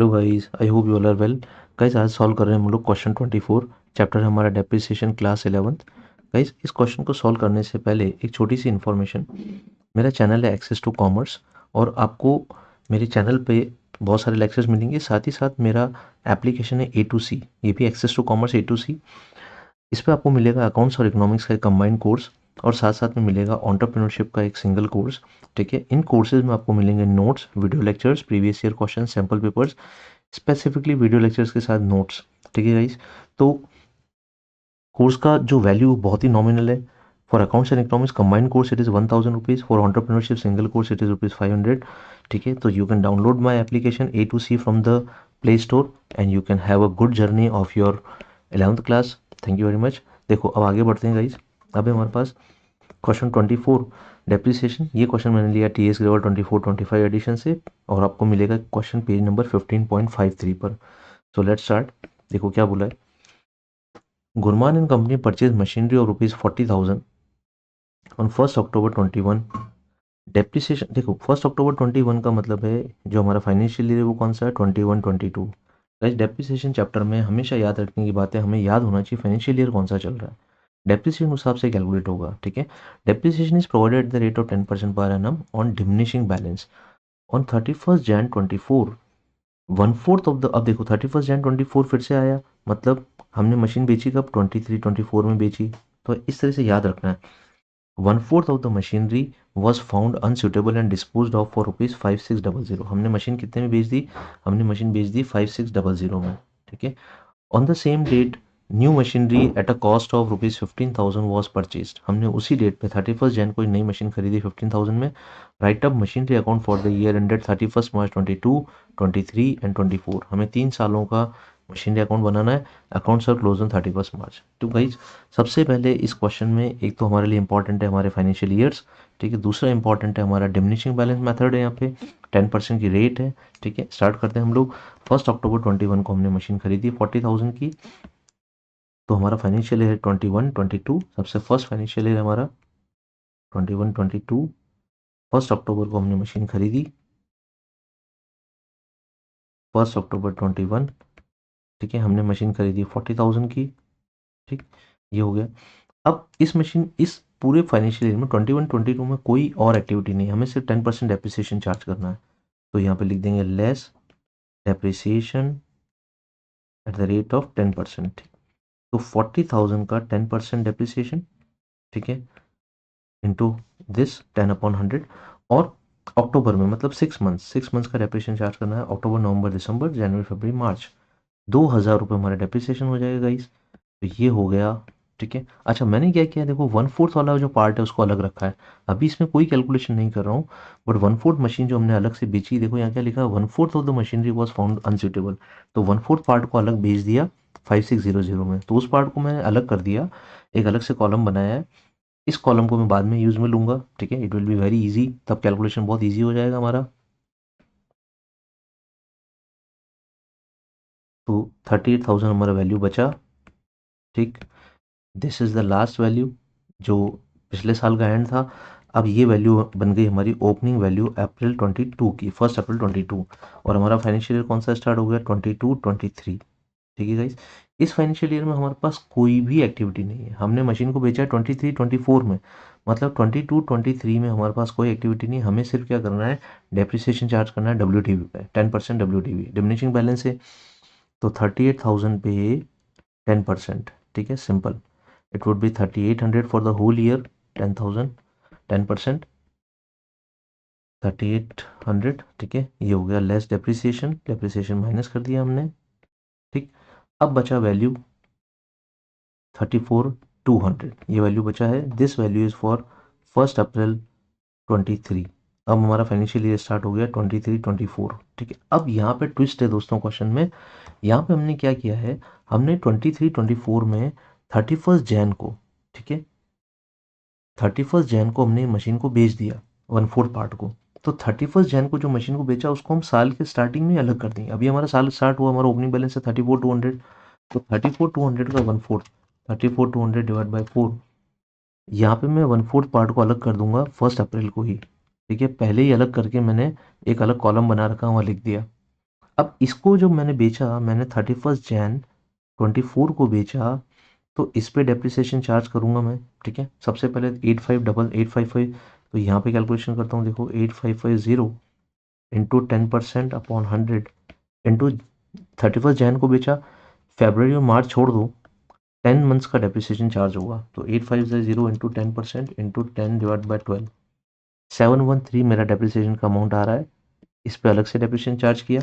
Hello guys, I hope you all are well. Guys आज solve कर रहे हैं हम लोग क्वेश्चन 24। चैप्टर है हमारा डेप्रिसिएशन, क्लास 11th। गाइस इस क्वेश्चन को सॉल्व करने से पहले एक छोटी सी इन्फॉर्मेशन। मेरा चैनल है एक्सेस टू कॉमर्स और आपको मेरे चैनल पे बहुत सारे लेक्चर्स मिलेंगे। साथ ही साथ मेरा एप्लीकेशन है A2C, ये भी एक्सेस टू कॉमर्स A2C। इस पे आपको मिलेगा अकाउंट्स और इकोनॉमिक्स का एक कंबाइंड कोर्स और साथ साथ में मिलेगा एंटरप्रेन्योरशिप का एक सिंगल कोर्स। ठीक है, इन कोर्सेज में आपको मिलेंगे notes, video lectures, previous year question, sample papers, specifically video lectures के साथ नोट्स। ठीक है गाइस, तो कोर्स का जो वैल्यू बहुत ही नॉमिनल है। For accounts and economics combined course it is 1000 rupees, for entrepreneurship single course it is rupees 500। ठीक है, तो you can download my application A2C from the play store and you can have a good journey of your 11th class. Thank you very much. देखो अब आगे बढ़ते हैं guys. अब है हमारे पास क्वेश्चन 24 डेप्रिसिएशन। ये क्वेश्चन मैंने लिया TS ग्रेवल 24-25 एडिशन से और आपको मिलेगा क्वेश्चन पेज नंबर 15.53 पर। So let's start. देखो क्या बोला है। Gurman and company purchase machinery of ₹40,000 on 1 October 21। Depreciation देखो 1 अक्टूबर 21 का मतलब है जो हमारा फाइनेंशियल ईयर है वो कौन सा है, 21-22। गाइस डेप्रिसिएशन चैप्टर में हमेशा याद रखने की बात है, हमें याद होना चाहिए फाइनेंशियल ईयर कौन सा चल रहा है। डेप्रिसिएशन उस हिसाब से कैलकुलेट होगा। ठीक है, depreciation is provided at the rate of 10% per annum on diminishing balance on 31 Jan 24। 1/4 of the, अब देखो 31 Jan 24 फिर से आया, मतलब हमने मशीन बेची कब, 23-24 में बेची। तो इस तरह से याद रखना है। 1/4 of the machinery was found unsuitable and dispose of for ₹5600। हमने मशीन कितने में बेच दी, हमने मशीन बेच दी 5600 में। ठीक है, on the same date new machinery at a cost of ₹15,000 was purchase. हमने उसी डेट पे 31 Jan को नई मशीन खरीदी 15,000 में। Write up machinery account for the year ended 31 March 22, 23 and 24। हमें 3 सालों का मशीनरी अकाउंट बनाना है। Accounts are close on 31 March। तो गाइज सबसे पहले इस क्वेश्चन में एक तो हमारे लिए इंपॉर्टेंट है हमारे फाइनेंशियल ईयर्स। ठीक है, दूसरा इंपॉर्टेंट है हमारा डिमिनिशिंग बैलेंस मेथड है, यहाँ पे 10% की रेट है। ठीक है, स्टार्ट करते हैं हम लोग। 1 अक्टूबर 21 को हमने मशीन खरीदी 40,000 की। तो हमारा फाइनेंशियल ईयर 21-22, सबसे फर्स्ट फाइनेंशियल ईयर हमारा 21-22। 1 अक्टूबर को हमने मशीन खरीदी 1 अक्टूबर 21। ठीक है, हमने मशीन खरीदी 40,000 की। ठीक, ये हो गया। अब इस मशीन इस पूरे फाइनेंशियल ईयर में 21-22 में कोई और एक्टिविटी नहीं है, हमें सिर्फ 10% डेप्रिसिएशन चार्ज करना है। तो यहाँ पे लिख देंगे less depreciation at the rate of 10%। तो 40,000 का 10% डेप्रिसिएशन, ठीक है, इंटू दिस 10/100। और अक्टूबर में मतलब 6 मंथ्स का डेप्रिसिएशन चार्ज करना है। अक्टूबर, नवंबर, दिसंबर, जनवरी, फरवरी, मार्च, 2,000 रुपये हमारा डेप्रिसिएशन हो जाएगा गाइस। तो ये हो गया। ठीक है, अच्छा मैंने क्या किया, देखो 1/4 वाला जो पार्ट है उसको अलग रखा है। अभी इसमें कोई कैलकुलेशन नहीं कर रहा हूँ, बट 1/4 मशीन जो हमने अलग से बेची, देखो यहाँ क्या लिखा है, 1/4 of the machinery was found unsuitable. तो 1/4 पार्ट को अलग बेच दिया 5600 में, तो उस पार्ट को मैंने अलग कर दिया, एक अलग से कॉलम बनाया है। इस कॉलम को मैं बाद में यूज में लूंगा। ठीक है, it will be very easy, तब कैलकुलेशन बहुत इजी हो जाएगा हमारा। तो 38,000 हमारा वैल्यू बचा। ठीक, this is the last value जो पिछले साल का एंड था। अब ये वैल्यू बन गई हमारी ओपनिंग वैल्यू अप्रैल 22 की, 1 अप्रैल 22। और हमारा फाइनेंशियल ईयर कौन सा स्टार्ट हो गया, 22-23। ठीक है गाइस, इस फाइनेंशियल ईयर में हमारे पास कोई भी एक्टिविटी नहीं है। हमने मशीन को बेचा है 23-24 में, मतलब 22-23 में हमारे पास कोई एक्टिविटी नहीं। हमें सिर्फ क्या करना है, डेप्रिसिएशन चार्ज करना है WDV पे, 10% WDV डिमिनिशिंग बैलेंस है। तो 38,000 पे 10%। ठीक है, simple, it would be 3800 for the whole year. 10,000 10%, 3800। ठीक है, ये हो गया लेस डेप्रिसिएशन, डेप्रिसिएशन माइनस कर दिया हमने। ठीक, अब बचा वैल्यू 34,200, ये वैल्यू बचा है। दिस वैल्यू इज फॉर 1 अप्रैल 23। अब हमारा फाइनेंशियल ईयर स्टार्ट हो गया 23-24। ठीक है, अब यहाँ पे ट्विस्ट है दोस्तों क्वेश्चन में। यहाँ पे हमने क्या किया है, हमने 23-24 में 31 जैन को, ठीक है, 31 जैन को हमने मशीन को बेच दिया 1/4 पार्ट को। तो 31 जैन को जो मशीन को बेचा उसको हम साल के स्टार्टिंग में अलग कर देंगे। अभी हमारा साल स्टार्ट हुआ, हमारा ओपनिंग बैलेंस है 34,200। तो 34,200 का 1/4, 34,200 डिवाइड बाई 4। यहाँ पे मैं 1/4 पार्ट को अलग कर दूंगा 1 अप्रैल को ही। ठीक है, पहले ही अलग करके मैंने एक अलग कॉलम बना रखा, वहाँ लिख दिया। अब इसको जब मैंने बेचा, मैंने 31 जैन 24 को बेचा, तो इस पे डेप्रिसिएशन चार्ज करूँगा मैं, ठीक है। सबसे पहले 85855, तो यहाँ पे कैलकुलेशन करता हूँ, देखो 8550 इंटू 10% अपॉन 100 इंटू 31 जैन को बेचा, फेबररी और मार्च छोड़ दो, 10 मंथ्स का डेप्रिसिएशन चार्ज होगा, तो 8550 इंटू 10% इंटू 10 डिवाइड बाई 12, 713 मेरा डेप्रिसिएशन का अमाउंट आ रहा है। इस पे अलग से डेप्रिसिएशन चार्ज किया,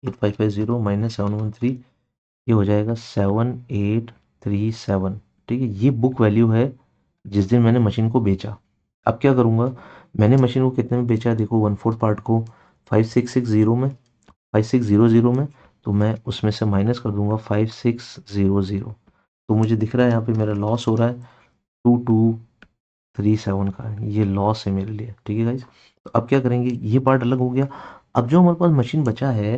8550 माइनस 713, ये हो जाएगा 7837, ठीक है। ये बुक वैल्यू है जिस दिन मैंने मशीन को बेचा। अब क्या करूँगा, मैंने मशीन को कितने में बेचा है, देखो 1/4 पार्ट को 5660 में, 5600 में, तो मैं उसमें से माइनस कर दूंगा 5600, तो मुझे दिख रहा है यहाँ पे मेरा लॉस हो रहा है 2237 का, ये लॉस है मेरे लिए, ठीक है गाइज। तो अब क्या करेंगे, ये पार्ट अलग हो गया। अब जो हमारे पास मशीन बचा है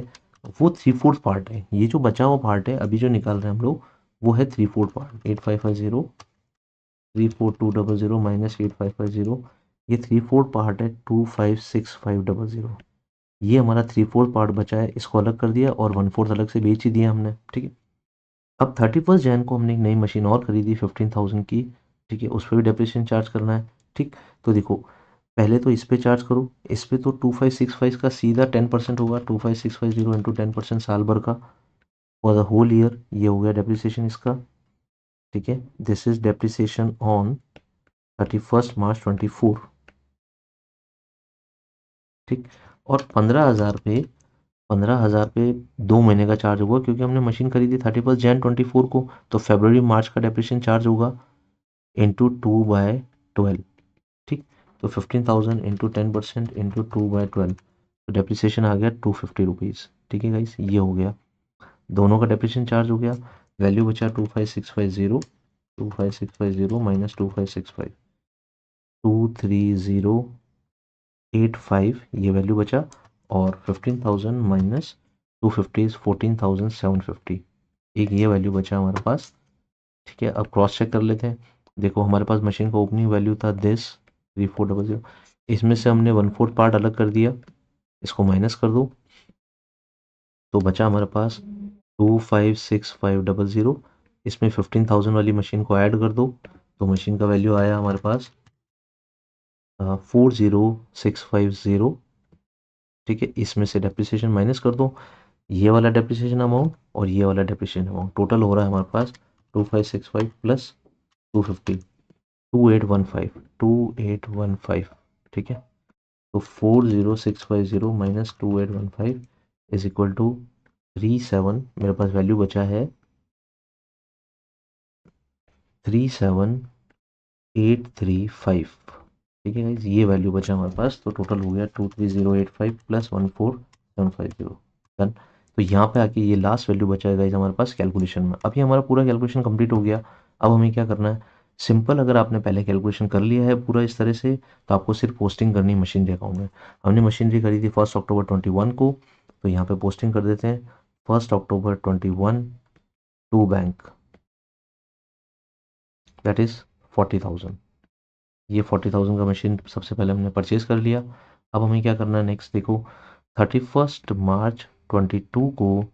वो 3/4 पार्ट है, ये जो बचा हुआ पार्ट है अभी जो निकाल रहे हैं हम लोग, वो है 3/4 पार्ट। 8550 34200 माइनस 8550, ये 3/4 पार्ट है 256500, ये हमारा 3/4 पार्ट बचा है, इसको अलग कर दिया और 1/4 अलग से बेच ही दिया हमने, ठीक है। अब 31 जैन को हमने एक नई मशीन और खरीदी 15,000 की, ठीक है, उस पर भी डेप्रिसिएशन चार्ज करना है, ठीक। तो देखो पहले तो इस पे चार्ज करो, इस पे तो 2565 का सीधा 10% होगा, 25650 इंटू 10% साल भर का फॉर द होल ईयर, ये हो गया डेप्रिसिएशन इसका, ठीक है। दिस इज डेप्रिसिएशन ऑन 31 मार्च 24, ठीक। और 15,000 पे 2 महीने का चार्ज होगा, क्योंकि हमने मशीन खरीदी 31 जैन 24 को, तो फरवरी मार्च का डेप्रिसिएशन चार्ज होगा इंटू 2/12, ठीक। तो 15,000 इंटू 10% इंटू 2/12, तो डेप्रिसिएशन आ गया 250 रुपीज़, ठीक है गाइस, ये हो गया, दोनों का डेप्रिसिएशन चार्ज हो गया। वैल्यू बचा 25650 माइनस 2565, 23085, ये वैल्यू बचा, और 15,000 माइनस 250 इज 14,750, एक ये वैल्यू बचा हमारे पास, ठीक है। अब क्रॉस चेक कर लेते हैं, देखो हमारे पास मशीन का ओपनिंग वैल्यू था दिस 3400, इसमें से हमने 1/4 पार्ट अलग कर दिया, इसको माइनस कर दो, तो बचा हमारे पास 256500, इसमें 15,000 वाली मशीन को ऐड कर दो, तो मशीन का वैल्यू आया हमारे पास 40650, ठीक है। इसमें से डेप्रिसिएशन माइनस कर दो, ये वाला डेप्रिसिएशन अमाउंट और ये वाला डेप्रिसिएशन अमाउंट, टोटल हो रहा है हमारे पास 2565 प्लस 250, 2815, ठीक है। तो 40650 माइनस 2815 इज इक्वल टू 37, मेरे पास वैल्यू बचा है 37835, ठीक है गाइस, ये वैल्यू बचा हमारे पास, तो टोटल हो गया 23085 प्लस 14750, डन। तो यहाँ पे आके ये लास्ट वैल्यू बचा है गाइस हमारे पास कैलकुलेशन में। अभी हमारा पूरा कैलकुलेशन कंप्लीट हो गया। अब हमें क्या करना है, सिंपल, अगर आपने पहले कैलकुलेशन कर लिया है पूरा इस तरह से, तो आपको सिर्फ पोस्टिंग करनी है मशीनरी अकाउंट में। हमने मशीनरी खरीदी 1 अक्टूबर 2021 को, तो यहाँ पे पोस्टिंग कर देते हैं 1 अक्टूबर 2021 टू बैंक, दैट इज 40,000। ये 40,000 का मशीन सबसे पहले हमने परचेज कर लिया। अब हमें क्या करना है नेक्स्ट, देखो 31 मार्च 22 को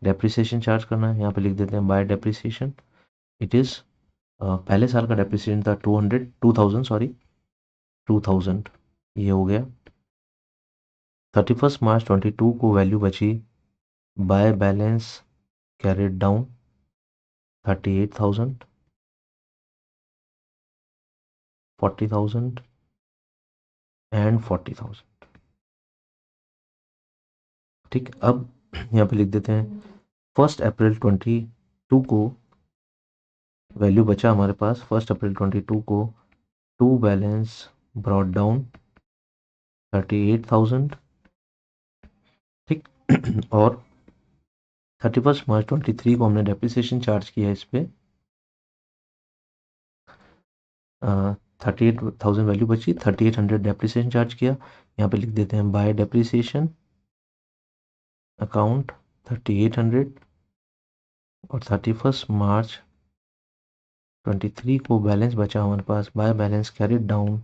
डेप्रिसिएशन चार्ज करना है, यहाँ पे लिख देते हैं बाय डेप्रिसिएशन, इट इज़ पहले साल का डेप्रिसिएशन था 200 सॉरी 2000, ये हो गया। 31 मार्च 22 को वैल्यू बची bye balance carried down 38,000, 40,000 and 40,000, ठीक। अब यहाँ पे लिख देते हैं 1 अप्रैल 22 को वैल्यू बचा हमारे पास 1 अप्रैल 22 को टू बैलेंस ब्रॉड डाउन 38,000, ठीक। और 31 मार्च 23 को हमने डेप्रिसिएशन चार्ज किया इस पे 38,000 वैल्यू बची, 3800 डेप्रिसिएशन चार्ज किया, यहाँ पे लिख देते हैं बाय डेप्रिसिएशन अकाउंट 3800, और 31 मार्च 23 को बैलेंस बचा हमारे पास by balance carried down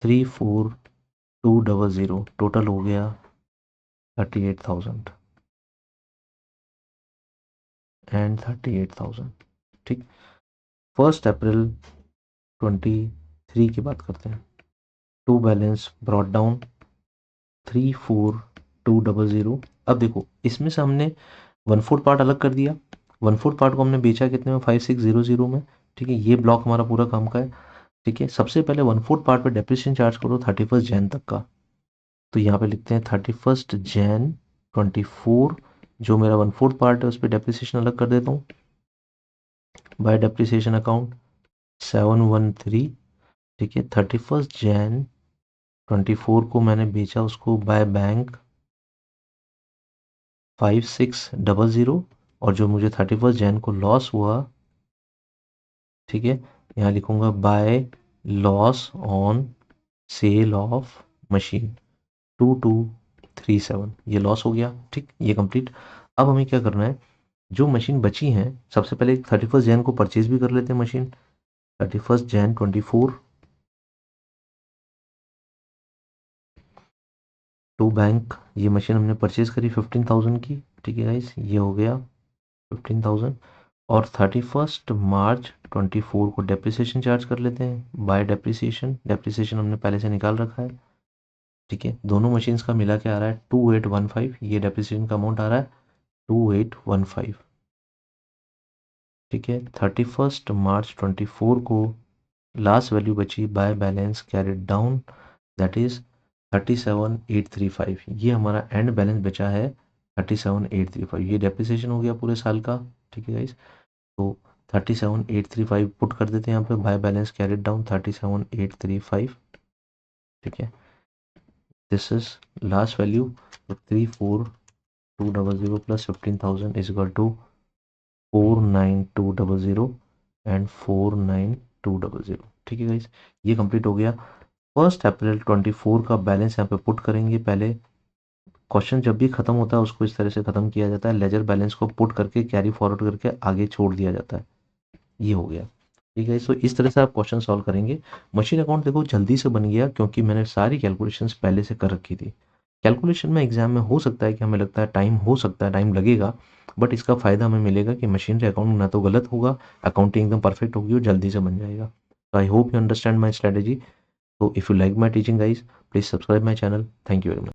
34,200, total हो गया 38,000 एंड 38,000। ठीक, 1 अप्रैल 23 की बात करते हैं। To balance brought down 34,200। अब देखो इसमें से हमने 1/4 पार्ट अलग कर दिया। 1/4 पार्ट को हमने बेचा कितने में, 5600 में। ठीक है, ये ब्लॉक हमारा पूरा काम का है। ठीक है, सबसे पहले 1/4 पार्ट पे डेप्रिसिएशन चार्ज करो 31 जैन तक का। तो यहाँ पे लिखते हैं 31 जैन 24। जो मेरा 1/4 पार्ट है उस पर डेप्रिसिएशन अलग कर देता हूँ बाय डेप्रिसिएशन अकाउंट 713। ठीक है, 31 जैन 24 को मैंने बेचा उसको बाय बैंक 5600। और जो मुझे 31 जैन को लॉस हुआ, ठीक है, यहाँ लिखूंगा by loss on sale of machine 2237। ये लॉस हो गया। ठीक, ये कंप्लीट। अब हमें क्या करना है, जो मशीन बची हैं सबसे पहले 31 जैन को परचेज भी कर लेते हैं मशीन। 31 जैन 24 टू बैंक, ये मशीन हमने परचेज करी 15,000 की। ठीक है गाइस, ये हो गया 15,000। और 31 मार्च 24 को डेप्रिसिएशन चार्ज कर लेते हैं बाय डेप्रिसिएशन। डेप्रिसिएशन हमने पहले से निकाल रखा है। ठीक है, दोनों मशीन्स का मिला के आ रहा है 2815। ये डेप्रिसिएशन का अमाउंट आ रहा है 2815। ठीक है, 31 मार्च 24 को लास्ट वैल्यू बची bye balance carried down, that is 37,835। ये हमारा एंड बैलेंस बचा है 37,835। ये डेप्रिसिएशन हो गया पूरे साल का। ठीक है गाइस, तो 37,835 पुट कर देते हैं यहाँ पे बाय बैलेंस कैरिड डाउन 37,835। ठीक है, this is last value 34,200 plus 15,000 is equal to 49200 and 49200। ठीक है गाइस, ये कंप्लीट हो गया। 1 अप्रैल 24 का बैलेंस यहाँ पे पुट करेंगे। पहले क्वेश्चन जब भी खत्म होता है उसको इस तरह से खत्म किया जाता है, लेजर बैलेंस को पुट करके कैरी फॉरवर्ड करके आगे छोड़ दिया जाता है। ये हो गया। ठीक है, सो इस तरह से आप क्वेश्चन सॉल्व करेंगे। मशीन अकाउंट देखो जल्दी से बन गया क्योंकि मैंने सारी कैलकुलेशंस पहले से कर रखी थी। कैलकुलेशन में एग्जाम में हो सकता है कि हमें लगता है टाइम, हो सकता है टाइम लगेगा, बट इसका फ़ायदा हमें मिलेगा कि मशीनरी अकाउंट ना तो गलत होगा, अकाउंटिंग एकदम परफेक्ट होगी और जल्दी से बन जाएगा। तो आई hope you understand my strategy. So if you like my teaching guys, please subscribe my channel. Thank you very much.